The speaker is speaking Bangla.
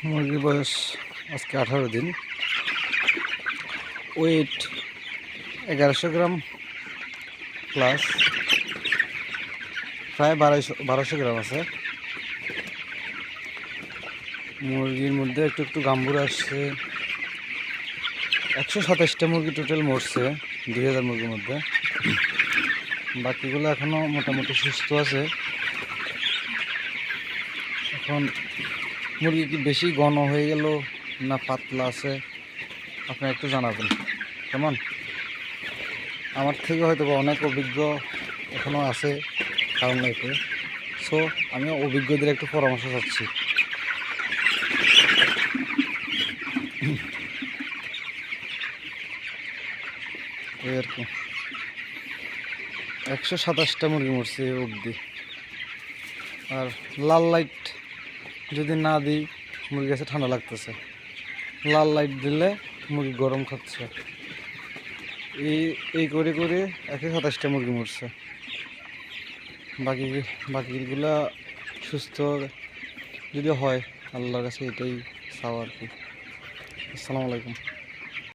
মুরগির বয়স আজকে 18 দিন, ওয়েট 1100 গ্রাম প্লাস, প্রায় 1200 গ্রাম আছে। মুরগির মধ্যে একটু একটু গাম্বুর আসছে। 127টা মুরগি টোটাল মরছে 2000 মুরগির মধ্যে। বাকিগুলো এখনো মোটামুটি সুস্থ আছে। এখন মুরগি কি বেশি ঘন হয়ে গেল না পাতলা আছে আপনি একটু জানাবেন কেমন। আমার থেকে হয়তো অনেক অভিজ্ঞ এখনও আছে কারণ লাইফে, সো আমি অভিজ্ঞদের একটু পরামর্শ চাচ্ছি। এই আর কি 127টা মুরগি মরছে অবধি। আর লাল লাইট যদি না দিই মুরগি কাছে ঠান্ডা লাগতেছে, লাল লাইট দিলে মুরগি গরম খাচ্ছে। এই করে করে 127টা মুরগি মরছে। বাকিগুলা সুস্থ যদি হয় আল্লাহর কাছে এটাই চাওয়া আর কি। আসসালামু আলাইকুম।